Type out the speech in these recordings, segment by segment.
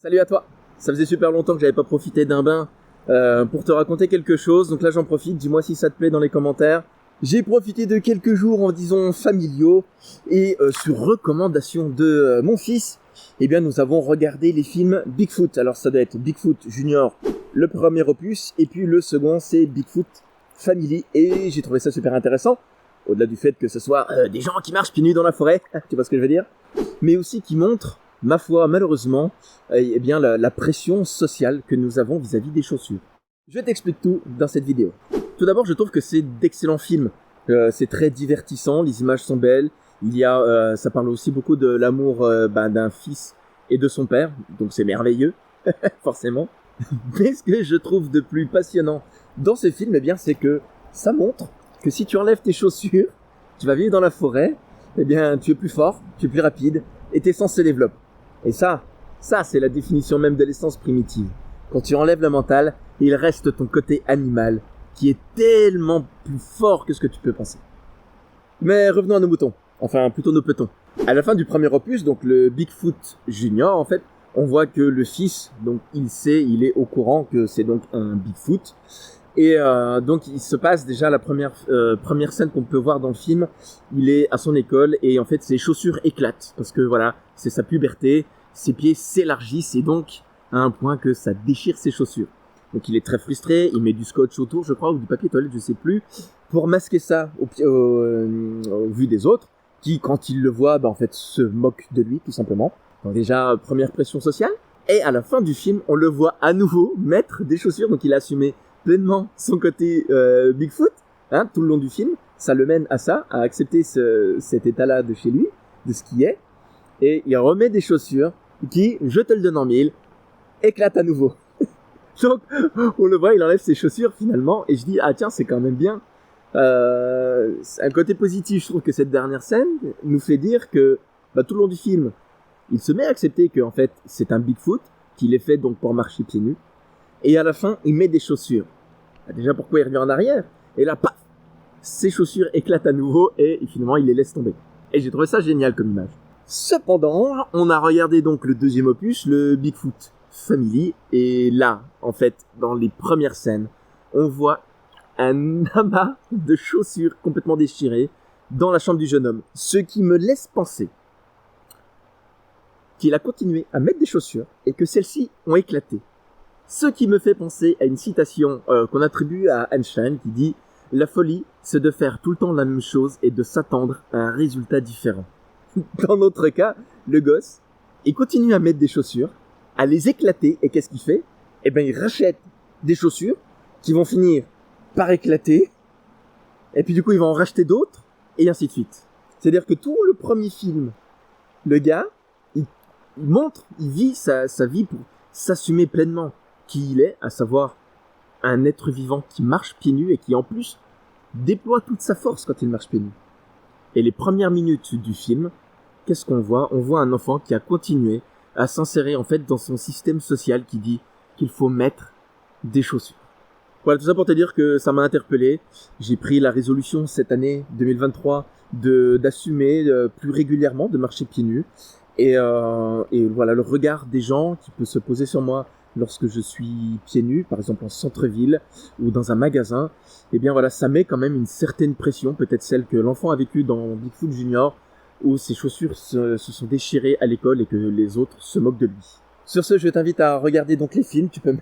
Salut à toi. Ça faisait super longtemps que j'avais pas profité d'un bain pour te raconter quelque chose. Donc là j'en profite, dis-moi si ça te plaît dans les commentaires. J'ai profité de quelques jours, en disons familiaux, et sur recommandation de mon fils, eh bien nous avons regardé les films Bigfoot. Alors ça doit être Bigfoot Junior, le premier opus, et puis le second c'est Bigfoot Family. Et j'ai trouvé ça super intéressant, au-delà du fait que ce soit des gens qui marchent pieds nus dans la forêt, tu vois ce que je veux dire, mais aussi qui montrent, ma foi, malheureusement, eh bien, la pression sociale que nous avons vis-à-vis des chaussures. Je t'explique tout dans cette vidéo. Tout d'abord, je trouve que c'est d'excellents films. C'est très divertissant, les images sont belles. Ça parle aussi beaucoup de l'amour d'un fils et de son père, donc c'est merveilleux, forcément. Mais ce que je trouve de plus passionnant dans ce film, eh bien, c'est que ça montre que si tu enlèves tes chaussures, tu vas vivre dans la forêt, eh bien, tu es plus fort, tu es plus rapide, et tes sens se développent. Et ça c'est la définition même de l'essence primitive. Quand tu enlèves le mental, il reste ton côté animal, qui est tellement plus fort que ce que tu peux penser. Mais revenons à nos moutons, enfin plutôt nos petons. À la fin du premier opus, donc le Bigfoot Junior, en fait, on voit que le fils, donc il est au courant que c'est donc un Bigfoot. Et donc il se passe déjà la première scène qu'on peut voir dans le film. Il est à son école et en fait ses chaussures éclatent parce que voilà, c'est sa puberté, ses pieds s'élargissent et donc à un point que ça déchire ses chaussures. Donc il est très frustré, il met du scotch autour, je crois, ou du papier toilette, je sais plus, pour masquer ça au vu des autres, qui quand ils le voient, en fait se moquent de lui tout simplement. Donc déjà première pression sociale. Et à la fin du film, on le voit à nouveau mettre des chaussures, donc il a assumé pleinement son côté Bigfoot, hein, tout le long du film. Ça le mène à ça, à accepter cet état-là de chez lui, de ce qui est. Et il remet des chaussures qui, je te le donne en mille, éclatent à nouveau. Donc, on le voit, il enlève ses chaussures finalement. Et je dis, ah tiens, c'est quand même bien. C'est un côté positif, je trouve que cette dernière scène nous fait dire que tout le long du film, il se met à accepter qu'en fait, c'est un Bigfoot, qu'il est fait donc pour marcher pieds nus. Et à la fin, il met des chaussures. Déjà, pourquoi il revient en arrière? Et là, paf, ses chaussures éclatent à nouveau et finalement, il les laisse tomber. Et j'ai trouvé ça génial comme image. Cependant, on a regardé donc le deuxième opus, le Bigfoot Family. Et là, en fait, dans les premières scènes, on voit un amas de chaussures complètement déchirées dans la chambre du jeune homme. Ce qui me laisse penser qu'il a continué à mettre des chaussures et que celles-ci ont éclaté. Ce qui me fait penser à une citation qu'on attribue à Einstein qui dit « La folie, c'est de faire tout le temps la même chose et de s'attendre à un résultat différent. » Dans notre cas, le gosse, il continue à mettre des chaussures, à les éclater, et qu'est-ce qu'il fait? Eh ben, il rachète des chaussures qui vont finir par éclater, et puis du coup, il va en racheter d'autres, et ainsi de suite. C'est-à-dire que tout le premier film, le gars, il vit sa vie pour s'assumer pleinement qui il est, à savoir un être vivant qui marche pieds nus et qui en plus déploie toute sa force quand il marche pieds nus. Et les premières minutes du film, qu'est-ce qu'on voit? On voit un enfant qui a continué à s'insérer en fait dans son système social qui dit qu'il faut mettre des chaussures. Voilà, tout ça pour te dire que ça m'a interpellé. J'ai pris la résolution cette année 2023 d'assumer plus régulièrement de marcher pieds nus. Et voilà, le regard des gens qui peut se poser sur moi lorsque je suis pieds nus, par exemple en centre-ville ou dans un magasin, eh bien voilà, ça met quand même une certaine pression, peut-être celle que l'enfant a vécue dans Bigfoot Junior, où ses chaussures se sont déchirées à l'école et que les autres se moquent de lui. Sur ce, je t'invite à regarder donc les films. Tu peux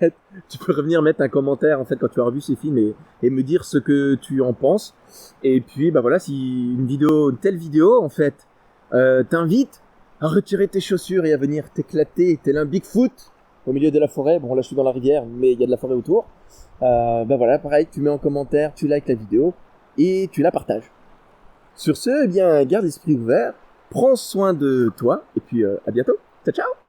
revenir mettre un commentaire en fait quand tu as revu ces films et me dire ce que tu en penses. Et puis voilà, si une telle vidéo en fait t'invite à retirer tes chaussures et à venir t'éclater tel un Bigfoot au milieu de la forêt. Bon, là je suis dans la rivière, mais il y a de la forêt autour. Voilà, pareil, tu mets en commentaire, tu likes la vidéo et tu la partages. Sur ce, eh bien, garde l'esprit ouvert, prends soin de toi et puis à bientôt. Ciao, ciao!